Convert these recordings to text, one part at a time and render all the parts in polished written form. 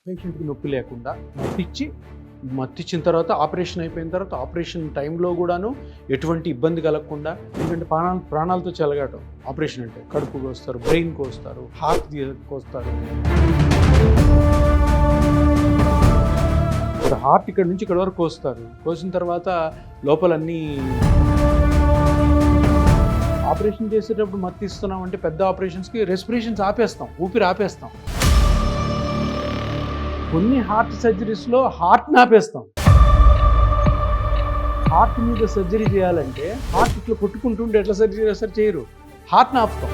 పేషెంట్కి నొప్పి లేకుండా మత్తిచ్చిన తర్వాత ఆపరేషన్ అయిపోయిన తర్వాత ఆపరేషన్ టైంలో కూడాను ఎటువంటి ఇబ్బంది కలగకుండా, ఎందుకంటే ప్రాణాలతో చెలగాటం ఆపరేషన్ అంటే కడుపు కోస్తారు, బ్రెయిన్ కోస్తారు, హార్ట్ కోస్తారు. ఇప్పుడు హార్ట్ ఇక్కడ నుంచి ఇక్కడ వరకు కోస్తారు. కోసిన తర్వాత లోపలన్నీ ఆపరేషన్ చేసేటప్పుడు మత్తిస్తున్నాం అంటే పెద్ద ఆపరేషన్స్కి రెస్పిరేషన్స్ ఆపేస్తాం, ఊపిరి ఆపేస్తాం. కొన్ని హార్ట్ సర్జరీస్లో హార్ట్ని ఆపేస్తాం. హార్ట్ మీద సర్జరీ చేయాలంటే హార్ట్ ఇట్లా కొట్టుకుంటుంటే ఎట్లా సర్జరీ చేస్తారు, చేయరు, హార్ట్ని ఆపుతాం.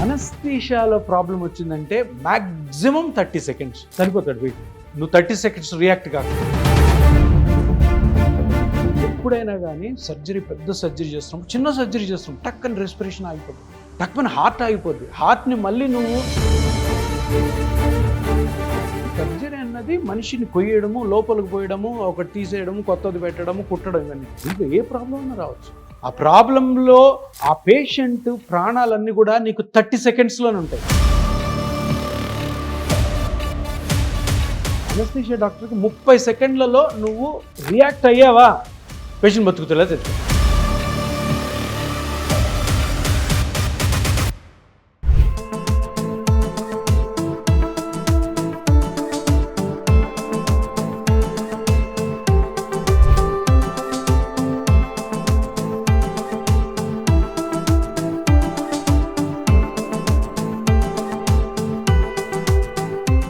అనస్థీషియాలో ప్రాబ్లం వచ్చిందంటే మ్యాక్సిమం 30 సెకండ్స్ సరిపోతాడు వెయిట్. నువ్వు 30 సెకండ్స్ రియాక్ట్ కాకుండా. ఎప్పుడైనా కానీ సర్జరీ, పెద్ద సర్జరీ చేస్తున్నాం, చిన్న సర్జరీ చేస్తున్నాం, టక్కని రెస్పిరేషన్ ఆగిపోతుంది, టక్కున హార్ట్ ఆగిపోద్ది. హార్ట్ని మళ్ళీ నువ్వు సర్జరీ అన్నది మనిషిని కొయ్యడము, లోపలికి పోయడము, ఒకటి తీసేయడము, కొత్తది పెట్టడము, కుట్టడం, ఇవన్నీ ఇంకా ఏ ప్రాబ్లం ఉన్నా రావచ్చు. ఆ ప్రాబ్లంలో ఆ పేషెంట్ ప్రాణాలన్నీ కూడా నీకు 30 సెకండ్స్లోనే ఉంటాయి. అనస్థీషియా డాక్టర్కి 30 సెకండ్లలో నువ్వు రియాక్ట్ అయ్యావా, పేషెంట్ బతుకుతులా తెలుసు.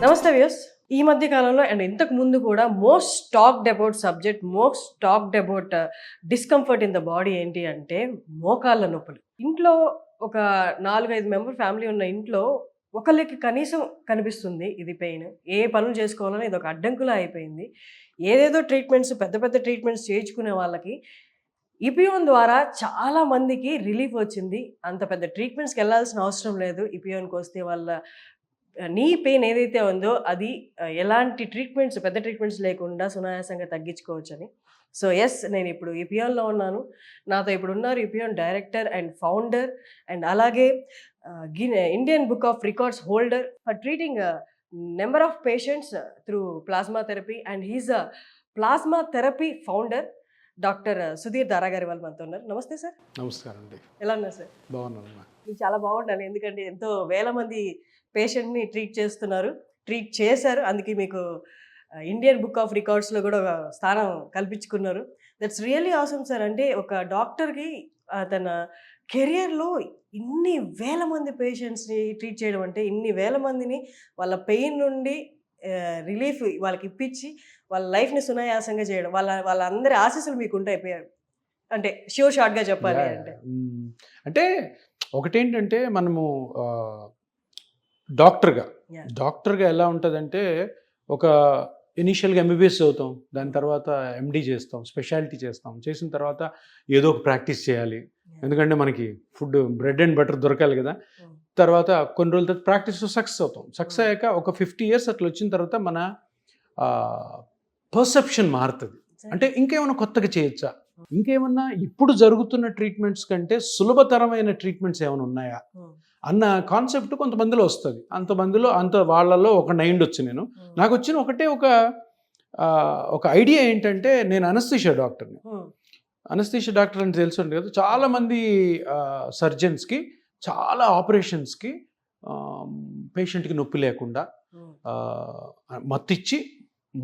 నమస్తే వ్యూస్. ఈ మధ్య కాలంలో అండ్ ఇంతకు ముందు కూడా most talked about subject, most talked about discomfort in the body ఏంటి అంటే మోకాళ్ళ నొప్పులు. ఇంట్లో ఒక 4-5 మెంబర్ ఫ్యామిలీ ఉన్న ఇంట్లో ఒకరికి కనీసం కనిపిస్తుంది ఇది పెయిన్. ఏ పనులు చేసుకోవాలని ఇది ఒక అడ్డంకులా అయిపోయింది. ఏదేదో ట్రీట్మెంట్స్, పెద్ద పెద్ద ట్రీట్మెంట్స్ చేయించుకునే వాళ్ళకి ఇపియోన్ ద్వారా చాలా మందికి రిలీఫ్ వచ్చింది. అంత పెద్ద ట్రీట్మెంట్స్కి వెళ్ళాల్సిన అవసరం లేదు. ఇపియోన్కి వస్తే వాళ్ళ నీ పెయిన్ ఏదైతే ఉందో అది ఎలాంటి ట్రీట్మెంట్స్, పెద్ద ట్రీట్మెంట్స్ లేకుండా సునాయాసంగా తగ్గించుకోవచ్చని. సో ఎస్, నేను ఇప్పుడు ఇపియోన్లో ఉన్నాను. నాతో ఇప్పుడు ఉన్నారు ఇపియోన్ డైరెక్టర్ అండ్ ఫౌండర్ అండ్ అలాగే Indian book of records holder for treating number of patients through plasma therapy and he's a plasma therapy founder doctor Sudhir Dara గారి వాళ్ళు మనతో ఉన్నారు. నమస్తే సార్. నమస్కారం అండి. ఎలా ఉన్నారు సార్? బాగున్నాను. మీకు చాలా బాగుండాలి, ఎందుకంటే ఎంతో వేల మంది పేషెంట్ని ట్రీట్ చేశారు. అందుకే మీకు ఇండియన్ బుక్ ఆఫ్ రికార్డ్స్లో కూడా ఒక స్థానం కల్పించుకున్నారు. That's really awesome sir. అంటే ఒక డాక్టర్కి తన కెరియర్లో ఇన్ని వేల మంది పేషెంట్స్ని ట్రీట్ చేయడం అంటే, ఇన్ని వేల మందిని వాళ్ళ పెయిన్ నుండి రిలీఫ్ వాళ్ళకి ఇప్పించి వాళ్ళ లైఫ్ని సునాయాసంగా చేయడం, వాళ్ళందరి ఆశీస్సులు మీకు ఉంటాయి. అంటే షార్ట్గా చెప్పాలి అంటే ఒకటేంటంటే మనము డాక్టర్గా ఎలా ఉంటుందంటే, ఒక ఇనీషియల్గా ఎంబీబీఎస్ చదువుతాం, దాని తర్వాత ఎండీ చేస్తాం, స్పెషాలిటీ చేస్తాం, చేసిన తర్వాత ఏదో ఒక ప్రాక్టీస్ చేయాలి, ఎందుకంటే మనకి ఫుడ్ బ్రెడ్ అండ్ బటర్ దొరకాలి కదా. తర్వాత కొన్ని రోజుల తర్వాత ప్రాక్టీస్ సక్సెస్ అవుతాం. సక్సెస్ అయ్యాక ఒక 50 years అట్లా వచ్చిన తర్వాత మన పర్సెప్షన్ మారుతుంది. అంటే ఇంకేమైనా కొత్తగా చేయొచ్చా, ఇంకేమన్నా ఇప్పుడు జరుగుతున్న ట్రీట్మెంట్స్ కంటే సులభతరమైన ట్రీట్మెంట్స్ ఏమైనా ఉన్నాయా అన్న కాన్సెప్ట్ కొంతమందిలో వస్తుంది. వాళ్ళలో ఒక 9 వచ్చు. నాకు వచ్చిన ఒక ఐడియా ఏంటంటే, నేను అనస్థీషియా డాక్టర్ని. అనస్థీషియా డాక్టర్ అని తెలుసు కదా, చాలామంది సర్జన్స్కి, చాలా ఆపరేషన్స్కి పేషెంట్కి నొప్పి లేకుండా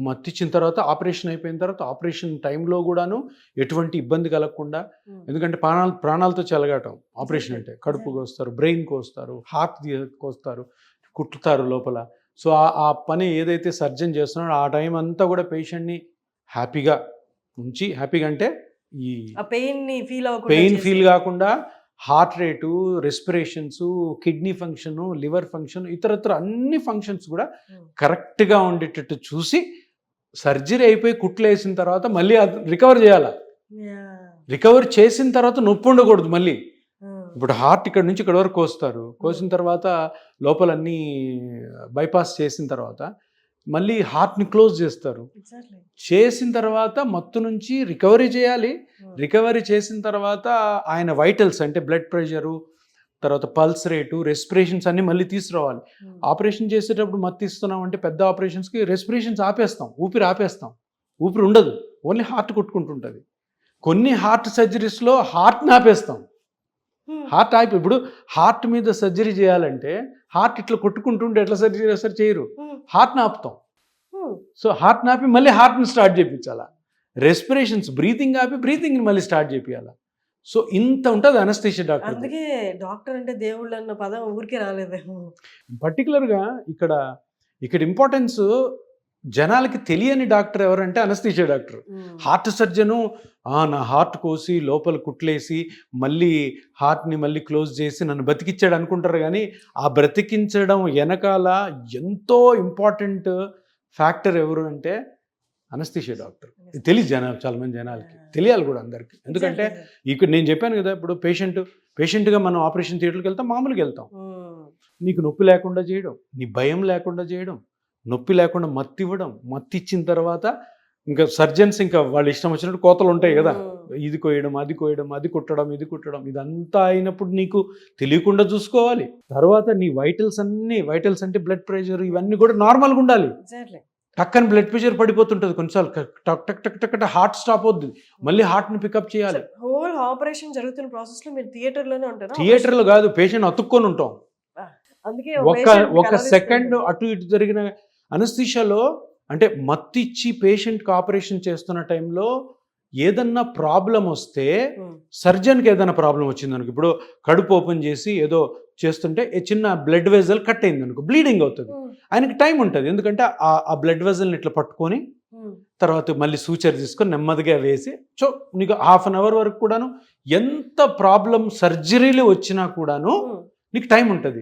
మత్తిచ్చిన తర్వాత ఆపరేషన్ అయిపోయిన తర్వాత ఆపరేషన్ టైంలో కూడాను ఎటువంటి ఇబ్బంది కలగకుండా, ఎందుకంటే ప్రాణాలతో చెలగాటం ఆపరేషన్ అంటే కడుపు కోస్తారు, బ్రెయిన్ కోస్తారు, హార్ట్ కోస్తారు, కుట్టుతారు లోపల. సో ఆ పని ఏదైతే సర్జన్ చేస్తున్నాడో ఆ టైం అంతా కూడా పేషెంట్ని హ్యాపీగా ఉంచి, హ్యాపీగా అంటే ఈ పెయిన్ ఫీల్ కాకుండా heart rate, respirations, kidney function, liver function, ఇతరత్ర అన్ని ఫంక్షన్స్ కూడా కరెక్ట్గా ఉండేటట్టు చూసి, సర్జరీ అయిపోయి కుట్లు వేసిన తర్వాత మళ్ళీ రికవర్ చేయాలి. రికవర్ చేసిన తర్వాత నొప్పి ఉండకూడదు మళ్ళీ. ఇప్పుడు హార్ట్ ఇక్కడ నుంచి ఇక్కడ వరకు కోస్తారు, కోసిన తర్వాత లోపలన్నీ బైపాస్ చేసిన తర్వాత మళ్ళీ హార్ట్ని క్లోజ్ చేస్తారు. చేసిన తర్వాత మత్తు నుంచి రికవరీ చేయాలి. రికవరీ చేసిన తర్వాత ఆయన వైటల్స్ అంటే బ్లడ్ ప్రెషరు, తర్వాత పల్స్ రేటు, రెస్పిరేషన్స్ అన్నీ మళ్ళీ తీసుకురావాలి. ఆపరేషన్ చేసేటప్పుడు మత్తు ఇస్తున్నాం అంటే పెద్ద ఆపరేషన్స్కి రెస్పిరేషన్స్ ఆపేస్తాం, ఊపిరి ఆపేస్తాం, ఊపిరి ఉండదు, ఓన్లీ హార్ట్ కొట్టుకుంటుంటుంది. కొన్ని హార్ట్ సర్జరీస్లో హార్ట్ని ఆపేస్తాం, హార్ట్ ఆపి. ఇప్పుడు హార్ట్ మీద సర్జరీ చేయాలంటే హార్ట్ ఇట్లా కొట్టుకుంటుంటే ఎట్లా సర్జరీ చేస్తారు, చేయరు, హార్ట్ని ఆపుతాం. సో హార్ట్ని ఆపి మళ్ళీ హార్ట్ని స్టార్ట్ చేయించాలా, రెస్పిరేషన్స్ బ్రీతింగ్ ఆపి బ్రీతింగ్ని మళ్ళీ స్టార్ట్ చేయించాలా. సో ఇంత ఉంటుంది అనస్థీషియా డాక్టర్. అందుకే డాక్టర్ అంటే దేవుళ్ళు అన్న పదం ఊరికే రాలేదేమో. పర్టికులర్గా ఇక్కడ ఇంపార్టెన్స్ జనాలకి తెలియని డాక్టర్ ఎవరంటే అనస్థీషియా డాక్టర్. హార్ట్ సర్జను నా హార్ట్ కోసి లోపల కుట్లేసి మళ్ళీ హార్ట్ని మళ్ళీ క్లోజ్ చేసి నన్ను బతికిచ్చాడు అనుకుంటారు, కానీ ఆ బ్రతికించడం వెనకాల ఎంతో ఇంపార్టెంట్ ఫ్యాక్టర్ ఎవరు అంటే అనస్థీషియా డాక్టర్. తెలియదు చాలా మంది జనాలకి, తెలియాలి కూడా అందరికీ. ఎందుకంటే ఇక్కడ నేను చెప్పాను కదా, ఇప్పుడు పేషెంట్గా మనం ఆపరేషన్ థియేటర్కి వెళ్తాం, మామూలుగా వెళ్తాం. నీకు నొప్పి లేకుండా చేయడం, నీ భయం లేకుండా చేయడం, నొప్పి లేకుండా మత్తు ఇవ్వడం, మత్తు ఇచ్చిన తర్వాత ఇంకా సర్జన్స్ ఇంకా వాళ్ళు ఇష్టం వచ్చినట్టు కోతలు ఉంటాయి కదా, ఇది కోయడం, అది కోయడం, అది కుట్టడం, ఇది కుట్టడం, ఇదంతా అయినప్పుడు నీకు తెలియకుండా చూసుకోవాలి. తర్వాత నీ వైటల్స్ అంటే బ్లడ్ ప్రెషర్ ఇవన్నీ కూడా నార్మల్గా ఉండాలి. టక్కని బ్లడ్ ప్రెషర్ పడిపోతుంటుంది కొన్నిసార్లు, టక్ టక్ టక్ టక్ హార్ట్ స్టాప్ అవుతుంది, మళ్ళీ హార్ట్ని పికప్ చేయాలి. హోల్ ఆపరేషన్ జరుగుతున్న ప్రాసెస్లో మీరు థియేటర్లోనే ఉంటారా? థియేటర్లో కాదు, పేషెంట్ అతుక్కొని ఉంటాం. అందుకే ఒక సెకండ్ అటు ఇటు జరిగిన అనస్థీషియాలో అంటే మత్తు ఇచ్చి పేషెంట్కి ఆపరేషన్ చేస్తున్న టైంలో ఏదన్నా ప్రాబ్లం వస్తే, సర్జన్కి ఏదైనా ప్రాబ్లం వచ్చింది అనుకో, ఇప్పుడు కడుపు ఓపెన్ చేసి ఏదో చేస్తుంటే చిన్న బ్లడ్ వెజల్ కట్ అయింది అనుకో, బ్లీడింగ్ అవుతుంది, ఆయనకి టైం ఉంటుంది. ఎందుకంటే ఆ బ్లడ్ వెజల్ని ఇట్లా పట్టుకొని తర్వాత మళ్ళీ సూచర్ తీసుకొని నెమ్మదిగా వేసి, సో నీకు 1/2 hour వరకు కూడాను ఎంత ప్రాబ్లం సర్జరీలు వచ్చినా కూడాను నీకు టైం ఉంటుంది.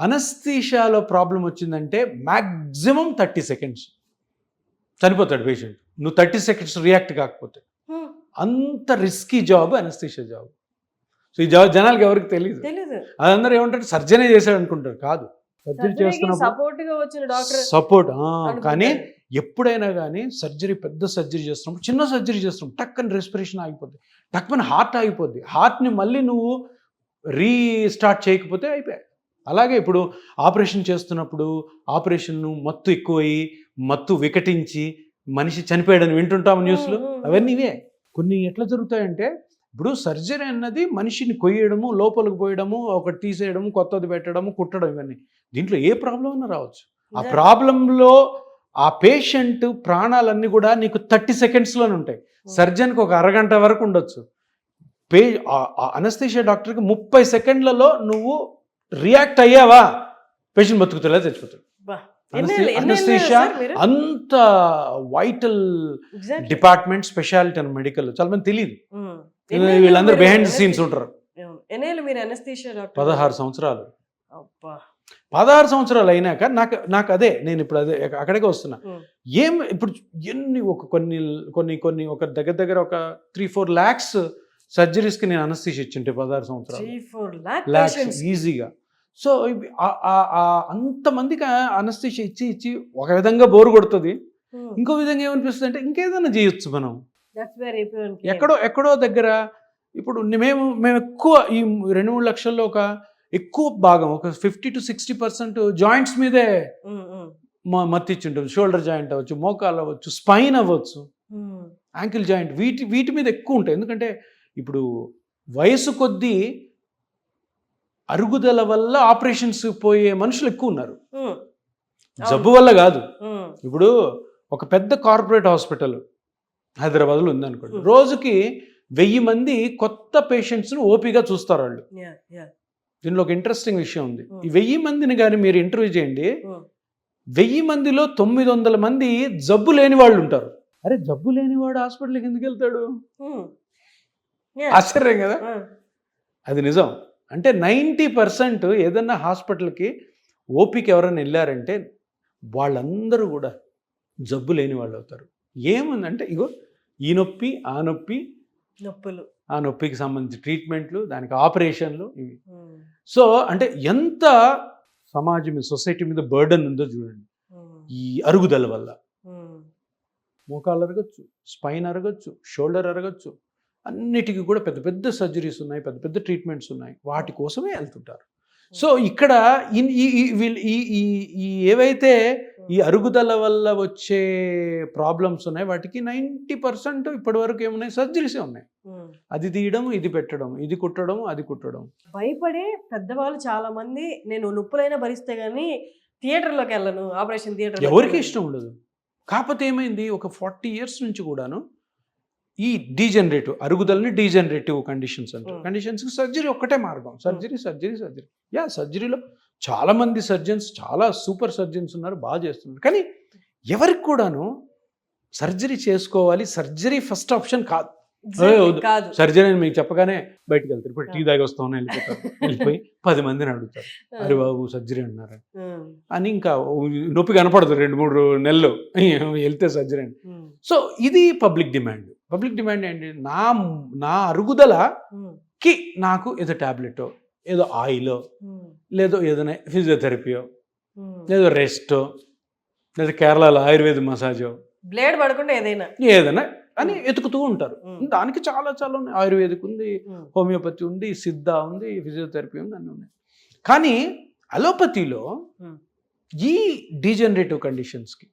అనస్థీషియాలో ప్రాబ్లం వచ్చిందంటే మ్యాక్సిమం 30 seconds చనిపోతాడు పేషెంట్, నువ్వు 30 seconds రియాక్ట్ కాకపోతే. అంత risky job anaesthesia job. So ఈ జాబ్ జనాలకి ఎవరికి తెలియదు. అదందరూ ఏమంటారు, సర్జరీ చేశాడు అనుకుంటారు, కాదు, సర్జరీ చేస్తున్నప్పుడు సపోర్ట్. కానీ ఎప్పుడైనా కానీ సర్జరీ, పెద్ద సర్జరీ చేస్తున్నప్పుడు, చిన్న సర్జరీ చేస్తున్నప్పుడు టక్కని రెస్పిరేషన్ ఆగిపోద్ది, టక్కని హార్ట్ ఆగిపోద్ది, హార్ట్ని మళ్ళీ నువ్వు రీస్టార్ట్ చేయకపోతే అయిపోయాయి. అలాగే ఇప్పుడు ఆపరేషన్ చేస్తున్నప్పుడు ఆపరేషన్ను మత్తు ఎక్కువయ్యి మత్తు వికటించి మనిషి చనిపోయాడని వింటుంటాము న్యూస్లో, అవన్నీ ఇవే. కొన్ని ఎట్లా జరుగుతాయంటే, ఇప్పుడు సర్జరీ అన్నది మనిషిని కొయ్యడము, లోపలికి పోయడము, ఒకటి తీసేయడము, కొత్తది పెట్టడము, కుట్టడం, ఇవన్నీ. దీంట్లో ఏ ప్రాబ్లం అన్నా రావచ్చు. ఆ ప్రాబ్లంలో ఆ పేషెంట్ ప్రాణాలన్నీ కూడా నీకు 30 secondsలోనే ఉంటాయి. సర్జన్కి ఒక అరగంట వరకు ఉండొచ్చు. అనస్థీషియా డాక్టర్కి 30 secondsలలో నువ్వు రియాక్ట్ అయ్యావా, పేషెంట్ బతుకుతాడా చచ్చిపోతాడు. అనస్థీషియా అంత వైటల్ డిపార్ట్మెంట్, స్పెషాలిటీ అని మెడికల్ చాలా మంది తెలియదు. వీళ్ళందరూ బిహైండ్ ది సీన్స్ ఉంటారు. 16 సంవత్సరాలు. 16 సంవత్సరాలు అయినాక నాకు అదే, నేను ఇప్పుడు అదే అక్కడికే వస్తున్నా. ఇప్పుడు ఎన్ని కొన్ని ఒక దగ్గర ఒక 3-4 lakhs సర్జరీస్కి నేను అనస్థీషియా ఇచ్చింటే 16 సంవత్సరాలు ఈజీగా. సో అంతమందికి అనస్థీషియా ఇచ్చి ఒక విధంగా బోరు కొడుతుంది, ఇంకో విధంగా ఏమనిపిస్తుంది అంటే ఇంకేదైనా చేయొచ్చు మనం. ఎక్కడో దగ్గర ఇప్పుడు మేము ఎక్కువ ఈ 2-3 లక్షల్లో ఎక్కువ భాగం, ఒక 50 to 60% జాయింట్స్ మీదే మత్తు ఇచ్చింటాం. షోల్డర్ జాయింట్ అవ్వచ్చు, మోకాలు అవ్వచ్చు, స్పైన్ అవ్వచ్చు, యాంకిల్ జాయింట్, వీటి మీద ఎక్కువ ఉంటాయి. ఎందుకంటే ఇప్పుడు వయసు కొద్దీ అరుగుదల వల్ల ఆపరేషన్స్ పోయే మనుషులు ఎక్కువ ఉన్నారు, జబ్బు వల్ల కాదు. ఇప్పుడు ఒక పెద్ద కార్పొరేట్ హాస్పిటల్ హైదరాబాద్లో ఉందనుకోండి, రోజుకి 1000 మంది కొత్త పేషెంట్స్ను ఓపీగా చూస్తారు వాళ్ళు. దీనిలో ఒక ఇంట్రెస్టింగ్ విషయం ఉంది. ఈ 1000 మందిని కానీ మీరు ఇంటర్వ్యూ చేయండి, 1000 మందిలో 900 మంది జబ్బు లేని వాళ్ళు ఉంటారు. అరే జబ్బు లేనివాడు హాస్పిటల్కి ఎందుకు వెళ్తాడు? ఆశ్చర్యం కదా, అది నిజం. అంటే 90% ఏదన్నా హాస్పిటల్కి ఓపీకి ఎవరైనా వెళ్ళారంటే వాళ్ళందరూ కూడా జబ్బు లేని వాళ్ళు అవుతారు. ఏముందంటే ఇగో ఈ నొప్పి, ఆ నొప్పులు, ఆ నొప్పికి సంబంధించి ట్రీట్మెంట్లు, దానికి ఆపరేషన్లు, ఇవి. సో అంటే ఎంత సమాజం, సొసైటీ మీద బర్డన్ ఉందో చూడండి ఈ అరుగుదల వల్ల. మోకాలు అరగచ్చు, స్పైన్ అరగచ్చు, షోల్డర్ అరగచ్చు, అన్నిటికీ కూడా పెద్ద పెద్ద సర్జరీస్ ఉన్నాయి, పెద్ద పెద్ద ట్రీట్మెంట్స్ ఉన్నాయి, వాటి కోసమే వెళ్తుంటారు. సో ఇక్కడ ఈ ఏవైతే ఈ అరుగుదల వల్ల వచ్చే ప్రాబ్లమ్స్ ఉన్నాయి వాటికి 90% ఇప్పటి వరకు ఏమున్నాయి, సర్జరీసే ఉన్నాయి. అది తీయడం, ఇది పెట్టడం, ఇది కుట్టడం, అది కుట్టడం. భయపడే పెద్దవాళ్ళు చాలా మంది నేను నొప్పులైనా భరిస్తే గానీ థియేటర్లోకి వెళ్ళను, ఆపరేషన్ థియేటర్ ఎవరికి ఇష్టం ఉండదు. కాకపోతే ఏమైంది, ఒక 40 years నుంచి కూడాను ఈ డీజనరేటివ్ అరుగుదలని డీజనరేటివ్ కండిషన్స్ అంటారు. కండిషన్స్కి సర్జరీ ఒక్కటే మార్గం. సర్జరీ. సర్జరీలో చాలామంది సర్జన్స్, చాలా సూపర్ సర్జన్స్ ఉన్నారు, బాగా చేస్తున్నారు. కానీ ఎవరికి కూడాను సర్జరీ చేసుకోవాలి, సర్జరీ ఫస్ట్ ఆప్షన్ కాదు. కాదు. సర్జరీ అని మీకు చెప్పగానే బయటకు వెళ్తారు. ఇప్పుడు టీ దాగి వస్తామని వెళ్ళిపోతారు. వెళ్ళిపోయి 10 మందిని అడుగుతారు, అరే బాబు సర్జరీ అన్నారు అని. ఇంకా నొప్పి కనపడదు 2-3 నెలలు వెళ్తే సర్జరీ అని. సో ఇది పబ్లిక్ డిమాండ్. ఏంటి, నా అరుగుదలకి నాకు ఏదో టాబ్లెటో, ఏదో ఆయిలో, లేదో ఏదైనా ఫిజియోథెరపీయో, లేదో రెస్టో, లేదా కేరళలో ఆయుర్వేద మసాజో, బ్లేడ్ పడకుండా ఏదైనా అని ఎతుకుతూ ఉంటారు. దానికి చాలా చాలా ఉన్నాయి. ఆయుర్వేదిక్ ఉంది, హోమియోపతి ఉంది, సిద్ధ ఉంది, ఫిజియోథెరపీ ఉంది, అన్నీ ఉన్నాయి. కానీ అలోపతిలో ఈ డీజనరేటివ్ కండిషన్స్కి,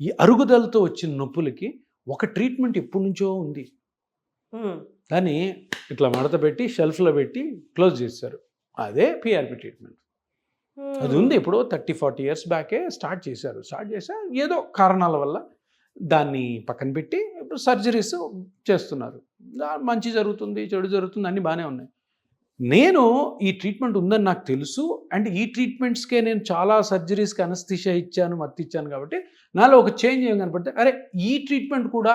ఈ అరుగుదలతో వచ్చిన నొప్పులకి ఒక ట్రీట్మెంట్ ఎప్పటి నుంచో ఉంది. దాన్ని ఇట్లా మడత పెట్టి షెల్ఫ్లో పెట్టి క్లోజ్ చేశారు. అదే పిఆర్పి ట్రీట్మెంట్. అది ఉంది ఎప్పుడో 30-40 years బ్యాకే స్టార్ట్ చేశారు. ఏదో కారణాల వల్ల దాన్ని పక్కన పెట్టి ఇప్పుడు సర్జరీస్ చేస్తున్నారు. మంచి జరుగుతుంది, చెడు జరుగుతుంది, అన్నీ బాగానే ఉన్నాయి. నేను ఈ ట్రీట్మెంట్ ఉందని నాకు తెలుసు. అండ్ ఈ ట్రీట్మెంట్స్కే నేను చాలా సర్జరీస్కి అనస్థిషియా ఇచ్చాను, మత్తు ఇచ్చాను. కాబట్టి నాలో ఒక చేంజ్ ఏం కనపడితే, అరే ఈ ట్రీట్మెంట్ కూడా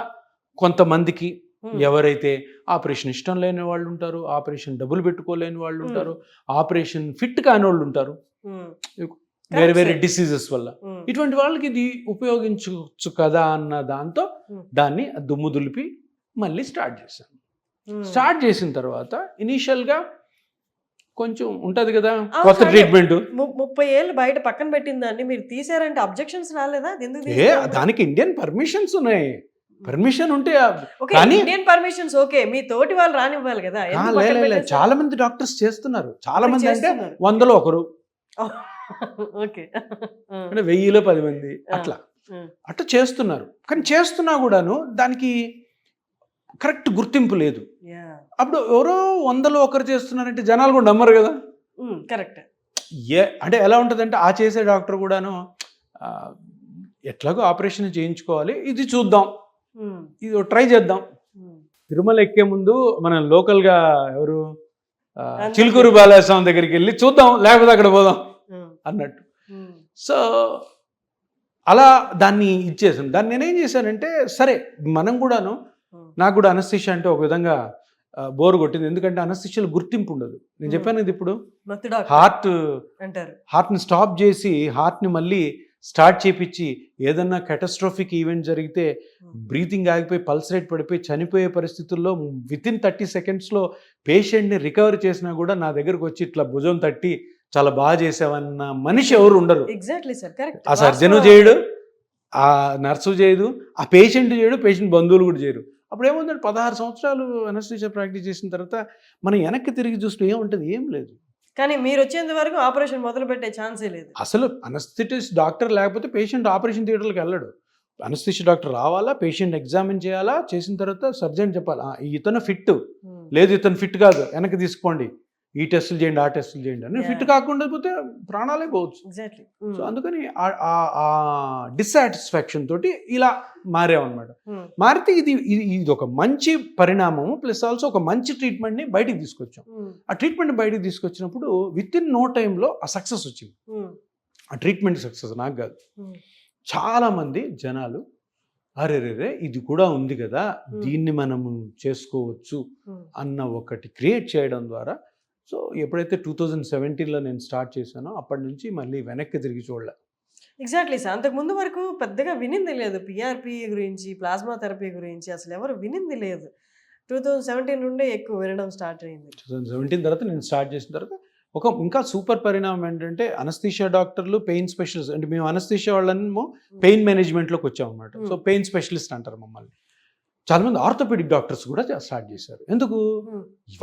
కొంతమందికి, ఎవరైతే ఆపరేషన్ ఇష్టం లేని వాళ్ళు ఉంటారు, ఆపరేషన్ డబ్బులు పెట్టుకోలేని వాళ్ళు ఉంటారు, ఆపరేషన్ ఫిట్ కాని వాళ్ళు ఉంటారు, వేరే వేరే డిసీజెస్ వల్ల, ఇటువంటి వాళ్ళకి ఇది ఉపయోగించవచ్చు కదా అన్న దాంతో దాన్ని దుమ్ము దులిపి మళ్ళీ స్టార్ట్ చేశాను. స్టార్ట్ చేసిన తర్వాత ఇనీషియల్గా కొంచెం ఉంటుంది కదా కొత్త ట్రీట్మెంట్. 30 ఏళ్ళు బయట పక్కన పెట్టిన దాన్ని మీరు తీసారంటే అబ్జెక్షన్స్ రాలేదా? దానికి ఇండియన్ పర్మిషన్స్ ఉన్నాయి. పర్మిషన్ ఉంటే, ఇండియన్ పర్మిషన్స్ ఓకే, మీ తోటి వాళ్ళు రానివ్వాలి కదా. చాలా మంది డాక్టర్స్ చేస్తున్నారు. చాలా మంది అంటే 100లో 1, అంటే 1000లో 10 మంది అట్లా చేస్తున్నారు. కానీ చేస్తున్నా కూడాను దానికి కరెక్ట్ గుర్తింపు లేదు. అప్పుడు ఎవరో 100లో 1 చేస్తున్నారంటే జనాలు కూడా నమ్మరు కదా. కరెక్ట్. అంటే ఎలా ఉంటుందంటే, ఆ చేసే డాక్టర్ కూడాను ఎట్లాగో ఆపరేషన్ చేయించుకోవాలి, ఇది చూద్దాం, ఇది ట్రై చేద్దాం. తిరుమల ఎక్కే ముందు మనం లోకల్గా ఎవరు చిలుకూరు బాలస్వామి దగ్గరికి వెళ్ళి చూద్దాం, లేకపోతే అక్కడ పోదాం అన్నట్టు. సో అలా దాన్ని ఇచ్చేసాను. దాన్ని నేనేం చేశానంటే, సరే మనం కూడాను, నాకు కూడా అనస్థిషియా అంటే ఒక విధంగా బోర్ కొట్టింది. ఎందుకంటే అనస్థిషియాలో గుర్తింపు ఉండదు. నేను చెప్పాను ఇది, ఇప్పుడు హార్ట్ని స్టాప్ చేసి హార్ట్ని మళ్ళీ స్టార్ట్ చేపించి ఏదన్నా కెటాస్ట్రోఫిక్ ఈవెంట్ జరిగితే బ్రీతింగ్ ఆగిపోయి పల్స్ రేట్ పడిపోయి చనిపోయే పరిస్థితుల్లో వితిన్ 30 secondsలో పేషెంట్ని రికవర్ చేసినా కూడా నా దగ్గరకు వచ్చి ఇట్లా భుజం తట్టి చాలా బాగా చేసావన్న మనిషి ఎవరు ఉండరు. Exactly sir, correct. ఆ సర్జను చేయడు, ఆ నర్సు చేయదు, ఆ పేషెంట్ చేయడు, పేషెంట్ బంధువులు కూడా చేయరు. అప్పుడు ఏముందంటే 16 సంవత్సరాలు అనస్థీషియా ప్రాక్టీస్ చేసిన తర్వాత మనం వెనక్కి తిరిగి చూస్తే ఏముంటుంది, ఏం లేదు. కానీ మీరు వచ్చేంత వరకు ఆపరేషన్ మొదలు పెట్టే ఛాన్సే లేదు. అసలు అనస్థెటిస్ట్ డాక్టర్ లేకపోతే పేషెంట్ ఆపరేషన్ థియేటర్కి వెళ్ళడు. అనస్థెటిస్ట్ డాక్టర్ రావాలా, పేషెంట్ ఎగ్జామిన్ చేయాలా, చేసిన తర్వాత సర్జన్ చెప్పాలా ఇతను ఫిట్, లేదు ఇతను ఫిట్ కాదు, వెనక్కి తీసుకోండి, ఈ టెస్టులు చేయండి, ఆ టెస్టులు చేయండి అని. ఫిట్ కాకుండా పోతే ప్రాణాలే పోవచ్చు. ఎగ్జాక్ట్లీ. సో అందుకని ఆ డిస్సాటిస్ఫాక్షన్ తోటి ఇలా మారామన్నమాట. మారితే ఇది ఒక మంచి పరిణామము, ప్లస్ ఆల్సో ఒక మంచి ట్రీట్మెంట్ని బయటికి తీసుకొచ్చాం. ఆ ట్రీట్మెంట్ బయటికి తీసుకొచ్చినప్పుడు వితిన్ నో టైంలో ఆ సక్సెస్ వచ్చింది. ఆ ట్రీట్మెంట్ సక్సెస్ నాకు కాదు, చాలామంది జనాలు అరే ఇది కూడా ఉంది కదా, దీన్ని మనము చేసుకోవచ్చు అన్న ఒకటి క్రియేట్ చేయడం ద్వారా. సో ఎప్పుడైతే 2017లో నేను స్టార్ట్ చేశానో అప్పటి నుంచి మళ్ళీ వెనక్కి తిరిగి చూడలే. Exactly sir. అంతకు ముందు వరకు పెద్దగా వినింది లేదు పిఆర్పి గురించి, ప్లాస్మా థెరపీ గురించి అసలు ఎవరు వినింది లేదు. 2017 నుండే ఎక్కువ వినడం స్టార్ట్ అయింది. 2017 తర్వాత నేను స్టార్ట్ చేసిన తర్వాత ఒక ఇంకా సూపర్ పరిణామం ఏంటంటే, అనస్థీషియా డాక్టర్లు, పెయిన్ స్పెషలిస్ట్, అంటే మేము అనస్థీషియా వాళ్ళనేమో పెయిన్ మేనేజ్మెంట్లోకి వచ్చాం అనమాట. సో పెయిన్ స్పెషలిస్ట్ అంటారు మమ్మల్ని. చాలామంది ఆర్థోపెడిక్ డాక్టర్స్ కూడా స్టార్ట్ చేశారు. ఎందుకు?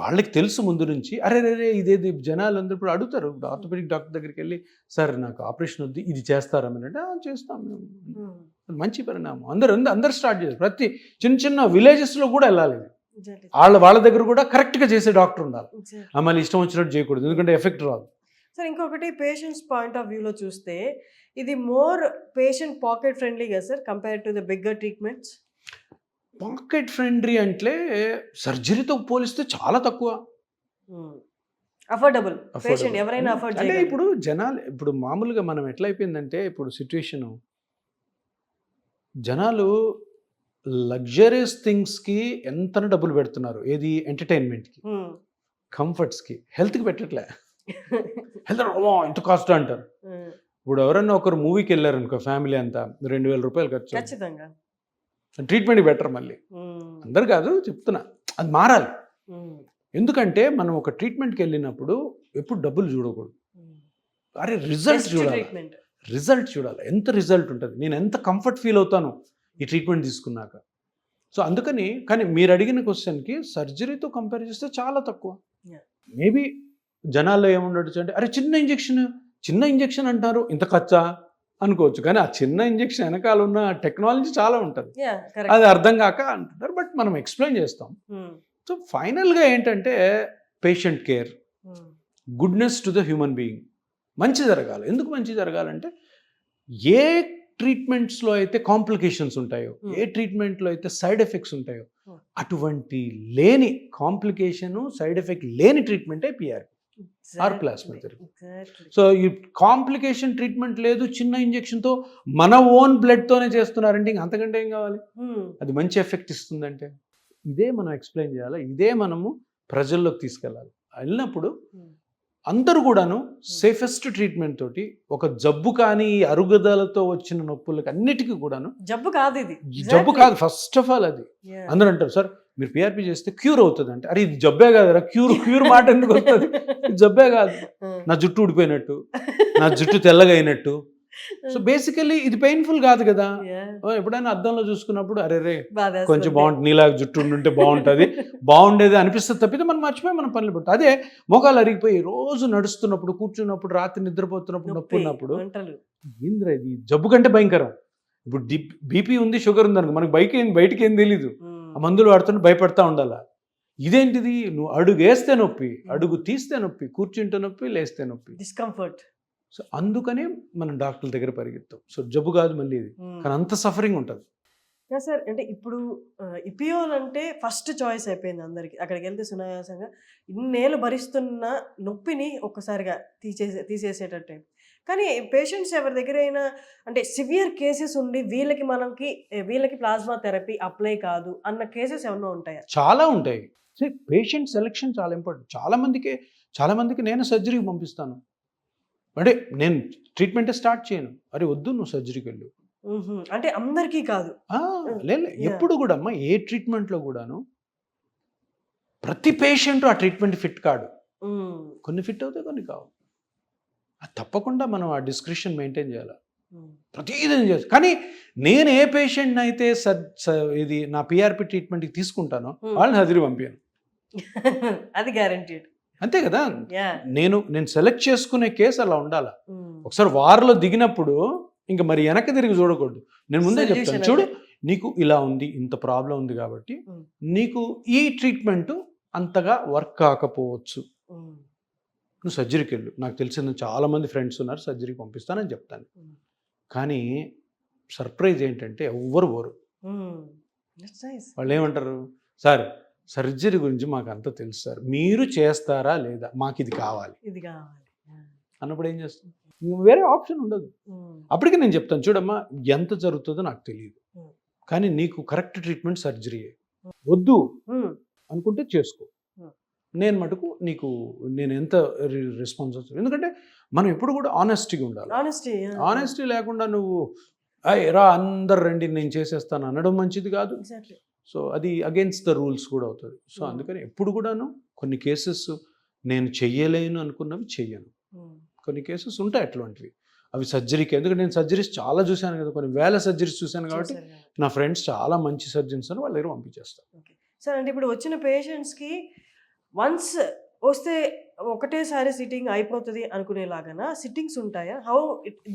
వాళ్ళకి తెలుసు ముందు నుంచి, అరే రే ఇదేది జనాలు అందరూ ఇప్పుడు అడుగుతారు. ఇప్పుడు ఆర్థోపెడిక్ డాక్టర్ దగ్గరికి వెళ్ళి, సార్ నాకు ఆపరేషన్ వద్దు, ఇది చేస్తారని అంటే చేస్తాం మేము. మంచి పరిణామం. అందరు స్టార్ట్ చేశారు. ప్రతి చిన్న చిన్న విలేజెస్లో కూడా వెళ్ళాలి. వాళ్ళ దగ్గర కూడా కరెక్ట్గా చేసే డాక్టర్ ఉండాలి. మళ్ళీ ఇష్టం వచ్చినట్టు చేయకూడదు, ఎందుకంటే ఎఫెక్ట్ రాదు. సార్ ఇంకొకటి, పేషెంట్స్ పాయింట్ ఆఫ్ వ్యూలో చూస్తే ఇది మోర్ పేషెంట్ పాకెట్ ఫ్రెండ్లీ కదా sir compare to the bigger treatments? Pocket friendly అంటే సర్జరీతో పోలిస్తే చాలా తక్కువ. అఫోర్డబుల్, పేషెంట్ ఎవరైనా అఫోర్డ్ అంటే ఇప్పుడు జనాలు, ఇప్పుడు మామూలుగా మనం ఎట్లా అయిపోయిందంటే ఇప్పుడు సిచ్యువేషను, జనాలు లగ్జరీస్ థింగ్స్కి ఎంత డబ్బులు పెడుతున్నారు. ఏది? ఎంటర్టైన్మెంట్కి, కంఫర్ట్స్కి, హెల్త్కి పెట్టట్లే. హెల్త్ ఎంత కాస్ట్ అంటారు. ఇప్పుడు ఎవరన్నా ఒకరు మూవీకి వెళ్ళారు అనుకో, ఫ్యామిలీ అంతా 2,000 రూపాయలు ఖర్చు. ఖచ్చితంగా ట్రీట్మెంట్ బెటర్. మళ్ళీ అందరు కాదు చెప్తున్నా, అది మారాలి. ఎందుకంటే మనం ఒక ట్రీట్మెంట్కి వెళ్ళినప్పుడు ఎప్పుడు డబ్బులు చూడకూడదు. అరే రిజల్ట్ చూడాలి. ఎంత రిజల్ట్ ఉంటుంది, నేను ఎంత కంఫర్ట్ ఫీల్ అవుతాను ఈ ట్రీట్మెంట్ తీసుకున్నాక. సో అందుకని, కానీ మీరు అడిగిన క్వశ్చన్కి సర్జరీతో కంపేర్ చేస్తే చాలా తక్కువ. మేబీ జనాల్లో ఏముండొచ్చు అంటే, అరే చిన్న ఇంజెక్షన్ అంటారు, ఇంత ఖర్చా అనుకోవచ్చు. కానీ ఆ చిన్న ఇంజెక్షన్ వెనకాల ఉన్న టెక్నాలజీ చాలా ఉంటుంది, అది అర్థం కాక అంటున్నారు. బట్ మనం ఎక్స్ప్లెయిన్ చేస్తాం. సో ఫైనల్గా ఏంటంటే patient care, goodness to the human being, మంచి జరగాలి. ఎందుకు మంచి జరగాలంటే, ఏ ట్రీట్మెంట్స్లో అయితే కాంప్లికేషన్స్ ఉంటాయో, ఏ ట్రీట్మెంట్లో అయితే సైడ్ ఎఫెక్ట్స్ ఉంటాయో, అటువంటి లేని కాంప్లికేషను సైడ్ ఎఫెక్ట్ లేని ట్రీట్మెంటే PRP or plasma therapy. So ఈ కాంప్లికేషన్ ట్రీట్మెంట్ లేదు, చిన్న ఇంజెక్షన్తో మన ఓన్ బ్లడ్తోనే చేస్తున్నారంటే ఇంక అంతకంటే ఏం కావాలి? అది మంచి ఎఫెక్ట్ ఇస్తుందంటే ఇదే మనం ఎక్స్ప్లెయిన్ చేయాలి, ఇదే మనము ప్రజల్లోకి తీసుకెళ్ళాలి. వెళ్ళినప్పుడు అందరూ కూడాను సేఫెస్ట్ ట్రీట్మెంట్ తోటి, ఒక జబ్బు కానీ అరుగుదలతో వచ్చిన నొప్పులకి అన్నిటికీ కూడాను, జబ్బు కాదు ఇది, జబ్బు కాదు ఫస్ట్ ఆఫ్ ఆల్. అది అందరూ అంటారు, సార్ మీరు పిఆర్పి చేస్తే క్యూర్ అవుతుంది అంటే, అరే ఇది జబ్బే కాదురా, క్యూర్ మాట ఎందుకు వస్తుంది? జబ్బే కాదు, నా జుట్టు ఊడిపోయినట్టు, నా జుట్టు తెల్లగా అయినట్టు. సో బేసికలీ ఇది పెయిన్ఫుల్ కాదు కదా. ఎప్పుడైనా అద్దంలో చూసుకున్నప్పుడు అరే రే కొంచెం బాగుంటుంది, నీలా జుట్టు ఉంటే బాగుండేది అనిపిస్తుంది తప్పితే మనం మర్చిపోయి మన పనులు పెట్టు. అదే మోకాలు అరిగిపోయి రోజు నడుస్తున్నప్పుడు, కూర్చున్నప్పుడు, రాత్రి నిద్రపోతున్నప్పుడు, నొప్పి ఉన్నప్పుడు, ఏంద్ర ఇది జబ్బు కంటే భయంకరం. ఇప్పుడు బీపీ ఉంది, షుగర్ ఉంది అనుకో, మనకు బయటికి ఏం తెలీదు, ఆ మందులు వాడుతుంటే భయపడతా ఉండాలా. ఇదేంటిది? నువ్వు అడుగు వేస్తే నొప్పి, అడుగు తీస్తే నొప్పి, కూర్చుంటే నొప్పి, లేస్తే నొప్పి, డిస్కంఫర్ట్. సో అందుకనే మనం డాక్టర్ల దగ్గర పరిగెత్తాం. సో జబ్బు కాదు మళ్ళీ ఇది, కానీ అంత సఫరింగ్ ఉంటుంది. సార్ అంటే ఇప్పుడు ఇపియోల్ అంటే ఫస్ట్ చాయిస్ అయిపోయింది అందరికి. అక్కడికి వెళ్తే సునాయాసంగా ఇన్నేళ్ళు భరిస్తున్న నొప్పిని ఒక్కసారిగా తీసేసేటట్టు. కానీ పేషెంట్స్ ఎవరి దగ్గర అయినా అంటే సివియర్ కేసెస్ ఉండి వీళ్ళకి ప్లాస్మా థెరపీ అప్లై కాదు అన్న కేసెస్ ఏమన్నా ఉంటాయా? చాలా ఉంటాయి. పేషెంట్ సెలెక్షన్ చాలా ఇంపార్టెంట్. చాలా మందికి నేను సర్జరీకి పంపిస్తాను, అంటే నేను ట్రీట్మెంటే స్టార్ట్ చేయను. అరే వద్దు, నువ్వు సర్జరీకి వెళ్ళు అంటే అందరికీ కాదు. లేదు, ఎప్పుడు కూడా అమ్మా ఏ ట్రీట్మెంట్లో కూడాను ప్రతి పేషెంట్ ఆ ట్రీట్మెంట్ ఫిట్ కాడు. కొన్ని ఫిట్ అవుతాయి, కొన్ని కావు. అది తప్పకుండా మనం ఆ డిస్క్రిప్షన్ మెయింటైన్ చేయాలి, ప్రతిదీ చేయాలి. కానీ నేను ఏ పేషెంట్ని అయితే ఇది నా పిఆర్పి ట్రీట్మెంట్కి తీసుకుంటానో వాళ్ళని సర్జరీ పంపాను, అది గ్యారంటీడ్. అంతే కదా. నేను సెలెక్ట్ చేసుకునే కేసు అలా ఉండాలి. ఒకసారి వారిలో దిగినప్పుడు ఇంకా మరి వెనక్కి తిరిగి చూడకూడదు. నేను ముందే చెప్తాను, చూడు నీకు ఇలా ఉంది, ఇంత ప్రాబ్లం ఉంది కాబట్టి నీకు ఈ ట్రీట్మెంట్ అంతగా వర్క్ కాకపోవచ్చు, నువ్వు సర్జరీకి వెళ్ళు. నాకు తెలిసిన చాలామంది ఫ్రెండ్స్ ఉన్నారు, సర్జరీకి పంపిస్తానని చెప్తాను. కానీ సర్ప్రైజ్ ఏంటంటే ఎవ్వరు పోరు. వాళ్ళు ఏమంటారు, సార్ సర్జరీ గురించి మాకు అంతా తెలుసు సార్, మీరు చేస్తారా లేదా, మాకు ఇది కావాలి అన్నప్పుడు ఏం చేస్తాం? వేరే ఆప్షన్ ఉండదు. అప్పటికే నేను చెప్తాను, చూడమ్మా ఎంత జరుగుతుందో నాకు తెలియదు, కానీ నీకు కరెక్ట్ ట్రీట్మెంట్ సర్జరీ వద్దు అనుకుంటే చేసుకో, నేను మటుకు నేను ఎంత రెస్పాన్స్ వస్తుంది. ఎందుకంటే మనం ఎప్పుడు కూడా ఆనెస్టీగా ఉండాలి. ఆనెస్టీ లేకుండా నువ్వు రా అందరు రండి నేను చేసేస్తాను అనడం మంచిది కాదు. సో అది అగేన్స్ట్ ద రూల్స్ కూడా అవుతుంది. సో అందుకని ఎప్పుడు కూడాను కొన్ని కేసెస్ నేను చెయ్యలేను అనుకున్నవి చెయ్యను. కొన్ని కేసెస్ ఉంటాయి అట్లాంటివి, అవి సర్జరీకి, ఎందుకంటే నేను సర్జరీస్ చాలా చూశాను కదా, కొన్ని వేల సర్జరీస్ చూశాను కాబట్టి నా ఫ్రెండ్స్ చాలా మంచి సర్జన్స్ అని వాళ్ళ దగ్గర పంపించేస్తాను. సార్ అంటే ఇప్పుడు వచ్చిన పేషెంట్స్కి వన్స్ వస్తే ఒకటేసారి సిట్టింగ్ అయిపోతుంది అనుకునేలాగా సిట్టింగ్స్ ఉంటాయా? How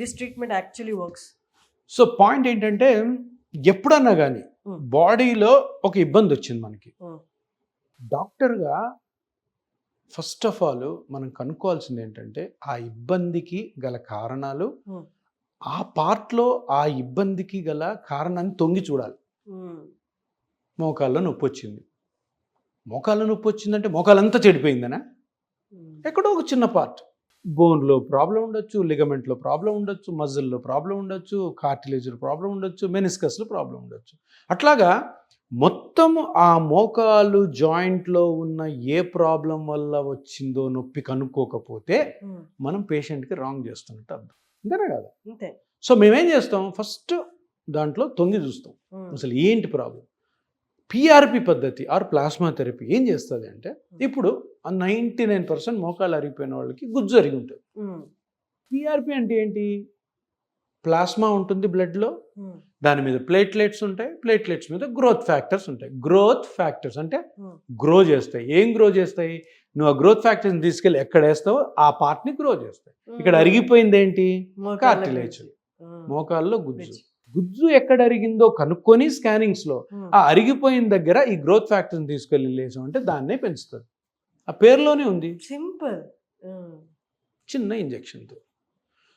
this treatment actually works? So point ఏంటంటే ఎప్పుడన్నా కానీ బాడీలో ఒక ఇబ్బంది వచ్చింది మనకి, డాక్టర్గా ఫస్ట్ ఆఫ్ ఆల్ మనం కనుక్కోవాల్సింది ఏంటంటే ఆ ఇబ్బందికి గల కారణాలు, ఆ పార్ట్లో ఆ ఇబ్బందికి గల కారణాన్ని తొంగి చూడాలి. మోకాల్లో నొప్పి వచ్చింది, మోకాల్లో నొప్పి వచ్చిందంటే మోకాలంతా చెడిపోయిందనా? ఎక్కడో ఒక చిన్న పార్ట్, బోన్లో ప్రాబ్లం ఉండొచ్చు, లిగమెంట్లో ప్రాబ్లం ఉండొచ్చు, మజిల్లో ప్రాబ్లం ఉండొచ్చు, కార్టిలేజ్లో ప్రాబ్లం ఉండొచ్చు, మెనిస్కస్లో ప్రాబ్లం ఉండొచ్చు. అట్లాగా మొత్తం ఆ మోకాలు జాయింట్లో ఉన్న ఏ ప్రాబ్లం వల్ల వచ్చిందో నొప్పి కనుక్కోకపోతే మనం పేషెంట్కి రాంగ్ చేస్తున్నట్టు అర్థం, అంతేనా కదా? అంతే. సో మేమేం చేస్తాం, ఫస్ట్ దాంట్లో తొంగి చూస్తాం అసలు ఏంటి ప్రాబ్లం. పిఆర్పి పద్ధతి ఆర్ ప్లాస్మా థెరపీ ఏం చేస్తుంది అంటే, ఇప్పుడు 99% మోకాలు అరిగిపోయిన వాళ్ళకి గుజ్జు అరిగి ఉంటుంది. పిఆర్పి అంటే ఏంటి, ప్లాస్మా ఉంటుంది బ్లడ్లో, దాని మీద ప్లేట్లెట్స్ ఉంటాయి, ప్లేట్లెట్స్ మీద గ్రోత్ ఫ్యాక్టర్స్ ఉంటాయి. గ్రోత్ ఫ్యాక్టర్స్ అంటే గ్రో చేస్తాయి. ఏం గ్రో చేస్తాయి, నువ్వు ఆ గ్రోత్ ఫ్యాక్టర్స్ని తీసుకెళ్ళి ఎక్కడ వేస్తావో ఆ పార్ట్ని గ్రో చేస్తాయి. ఇక్కడ అరిగిపోయింది ఏంటి, కార్టిలేజ్, మోకాల్లో గుజ్జు. గుజ్జు ఎక్కడ అరిగిందో కనుక్కొని స్కానింగ్స్లో ఆ అరిగిపోయిన దగ్గర ఈ గ్రోత్ ఫ్యాక్టర్ని తీసుకెళ్ళి లేసాం అంటే దాన్నే పెంచుతుంది. ఆ పేరులోనే ఉంది, సింపుల్, చిన్న ఇంజెక్షన్తో.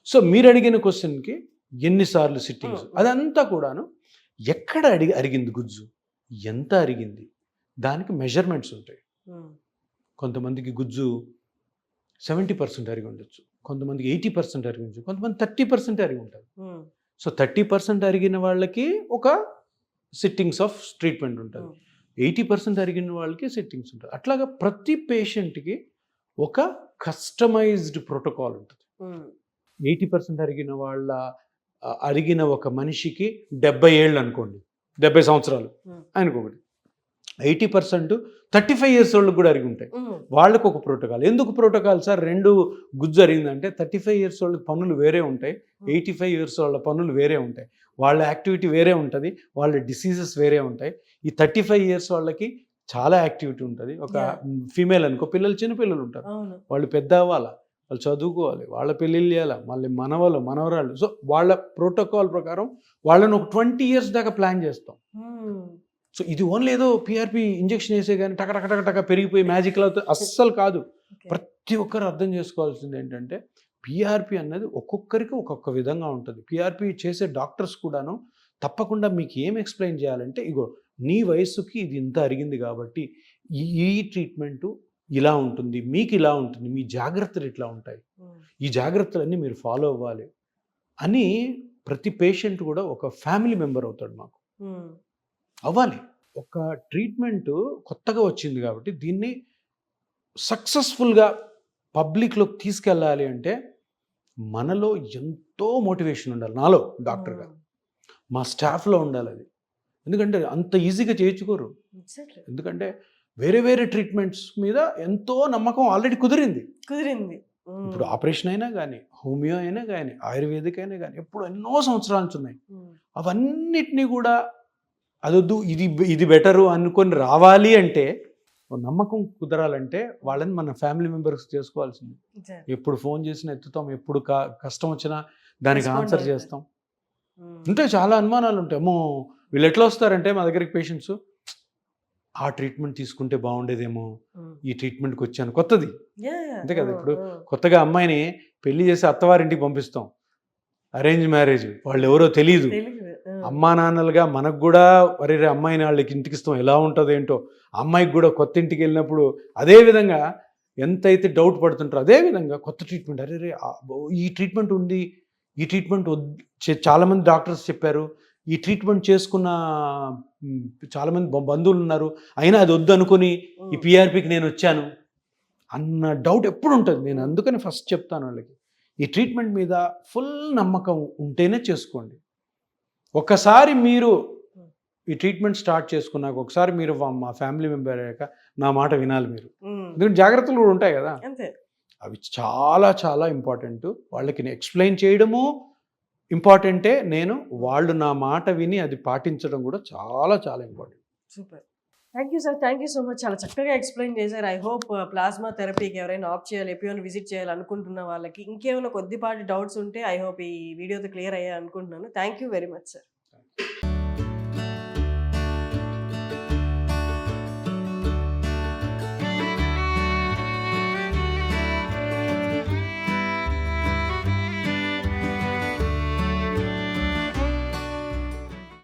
సో మీరు అడిగిన క్వశ్చన్కి ఎన్నిసార్లు సిట్టింగ్స్, అదంతా కూడాను ఎక్కడ అరిగింది గుజ్జు, ఎంత అరిగింది, దానికి మెజర్మెంట్స్ ఉంటాయి. కొంతమందికి గుజ్జు 70% అరిగి ఉండొచ్చు, కొంతమందికి 80% అరిగి ఉండొచ్చు, కొంతమంది 30% అరిగి ఉంటుంది. సో 30% అరిగిన వాళ్ళకి ఒక సిట్టింగ్స్ ఆఫ్ ట్రీట్మెంట్ ఉంటుంది, 80% అరిగిన వాళ్ళకి సిట్టింగ్స్ ఉంటుంది. అట్లాగా ప్రతి పేషెంట్కి ఒక కస్టమైజ్డ్ ప్రోటోకాల్ ఉంటుంది. 80% అరిగిన ఒక మనిషికి 70 ఏళ్ళు అనుకోండి, 70 సంవత్సరాలు అనుకోండి, 80% 35 years వాళ్ళకి కూడా అరిగి ఉంటాయి, వాళ్ళకు ఒక ప్రోటోకాల్. ఎందుకు ప్రోటోకాల్ సార్, రెండు గుజ్జు అరిగిందంటే 35 years వాళ్ళకి పనులు వేరే ఉంటాయి, 85 years వాళ్ళ పనులు వేరే ఉంటాయి, వాళ్ళ యాక్టివిటీ వేరే ఉంటుంది, వాళ్ళ డిసీజెస్ వేరే ఉంటాయి. ఈ 35 years వాళ్ళకి చాలా యాక్టివిటీ ఉంటుంది. ఒక ఫీమేల్ అనుకో, పిల్లలు చిన్నపిల్లలు ఉంటారు, వాళ్ళు పెద్ద అవ్వాలి, వాళ్ళు చదువుకోవాలి, వాళ్ళ పెళ్ళిళ్ళు చేయాలి, మళ్ళీ మనవలు మనవరాళ్ళు. సో వాళ్ళ ప్రోటోకాల్ ప్రకారం వాళ్ళని ఒక 20 years దాకా ప్లాన్ చేస్తాం. సో ఇది ఓన్లీ ఏదో పిఆర్పి ఇంజెక్షన్ వేసే కానీ టక పెరిగిపోయి మ్యాజిక్లు అవుతుంది, అస్సలు కాదు. ప్రతి ఒక్కరు అర్థం చేసుకోవాల్సింది ఏంటంటే పిఆర్పి అన్నది ఒక్కొక్కరికి ఒక్కొక్క విధంగా ఉంటుంది. పిఆర్పి చేసే డాక్టర్స్ కూడాను తప్పకుండా మీకు ఏం ఎక్స్ప్లెయిన్ చేయాలంటే, ఇగో నీ వయసుకి ఇది ఇంత అరిగింది కాబట్టి ఈ ట్రీట్మెంటు ఇలా ఉంటుంది, మీకు ఇలా ఉంటుంది, మీ జాగ్రత్తలు ఇట్లా ఉంటాయి, ఈ జాగ్రత్తలన్నీ మీరు ఫాలో అవ్వాలి అని ప్రతి పేషెంట్ కూడా ఒక ఫ్యామిలీ మెంబర్ అవుతాడు మాకు, అవ్వాలి. ఒక ట్రీట్మెంట్ కొత్తగా వచ్చింది కాబట్టి దీన్ని సక్సెస్ఫుల్గా పబ్లిక్లోకి తీసుకెళ్ళాలి అంటే మనలో ఎంతో మోటివేషన్ ఉండాలి. నాలో డాక్టర్గా, మా స్టాఫ్లో ఉండాలి అది. ఎందుకంటే అంత ఈజీగా చేయించుకోరు, ఎందుకంటే వేరే వేరే ట్రీట్మెంట్స్ మీద ఎంతో నమ్మకం ఆల్రెడీ కుదిరింది. ఇప్పుడు ఆపరేషన్ అయినా కానీ, హోమియో అయినా కానీ, ఆయుర్వేదిక్ అయినా కానీ ఎప్పుడు ఎన్నో సంవత్సరాల నుంచి ఉన్నాయి. అవన్నిటినీ కూడా అదొద్దు ఇది బెటరు అనుకొని రావాలి అంటే, నమ్మకం కుదరాలంటే వాళ్ళని మన ఫ్యామిలీ మెంబర్స్ చేసుకోవాల్సింది. ఎప్పుడు ఫోన్ చేసినా ఎత్తుతాం, ఎప్పుడు కష్టం వచ్చినా దానికి ఆన్సర్ చేస్తాం. అంటే చాలా అనుమానాలు ఉంటాయి, అమ్మో వీళ్ళు ఎట్లా వస్తారంటే మా దగ్గరికి పేషెంట్స్, ఆ ట్రీట్మెంట్ తీసుకుంటే బాగుండేదేమో, ఈ ట్రీట్మెంట్కి వచ్చాను, కొత్తది అంతే కదా. ఇప్పుడు కొత్తగా అమ్మాయిని పెళ్లి చేసి అత్తవారింటికి పంపిస్తాం, అరేంజ్ మ్యారేజ్, వాళ్ళు ఎవరో తెలియదు, అమ్మా నాన్నలుగా మనకు కూడా వరే అమ్మాయిని వాళ్ళకి ఇంటికి ఇస్తాం, ఎలా ఉంటుందో ఏంటో, అమ్మాయికి కూడా కొత్త ఇంటికి వెళ్ళినప్పుడు అదే విధంగా ఎంతైతే డౌట్ పడుతుంటారో అదేవిధంగా కొత్త ట్రీట్మెంట్, అరే ఈ ట్రీట్మెంట్ ఉంది, ఈ ట్రీట్మెంట్ చాలామంది డాక్టర్స్ చెప్పారు, ఈ ట్రీట్మెంట్ చేసుకున్న చాలామంది బంధువులు ఉన్నారు, అయినా అది వద్దు అనుకొని ఈ పిఆర్పికి నేను వచ్చాను అన్న డౌట్ ఎప్పుడు ఉంటుంది. నేను అందుకని ఫస్ట్ చెప్తాను వాళ్ళకి, ఈ ట్రీట్మెంట్ మీద ఫుల్ నమ్మకం ఉంటేనే చేసుకోండి. ఒకసారి మీరు ఈ ట్రీట్మెంట్ స్టార్ట్ చేసుకున్నాక, ఒకసారి మీరు మా ఫ్యామిలీ మెంబర్ అయ్యాక నా మాట వినాలి మీరు, ఎందుకంటే జాగ్రత్తలు కూడా ఉంటాయి కదా. అవి చాలా చాలా ఇంపార్టెంట్. వాళ్ళకి ఎక్స్ప్లెయిన్ చేయడము ఇంపార్టెంటే. వాళ్ళు నా మాట విని అది పాటించడం కూడా చాలా చాలా important. Super. Thank you sir, thank you so much. చాలా చక్కగా ఎక్స్ప్లెయిన్ చేశారు. ఐ హోప్ ప్లాస్మా థెరపీకి ఎవరైనా ఆప్ట్ చేయాలి, ఎపియోని విజిట్ చేయాలి అనుకుంటున్న వాళ్ళకి ఇంకేమైనా కొద్దిపాటి డౌట్స్ ఉంటే ఐ హోప్ ఈ వీడియోతో క్లియర్ అయ్యా అనుకుంటున్నాను. Thank you very much sir.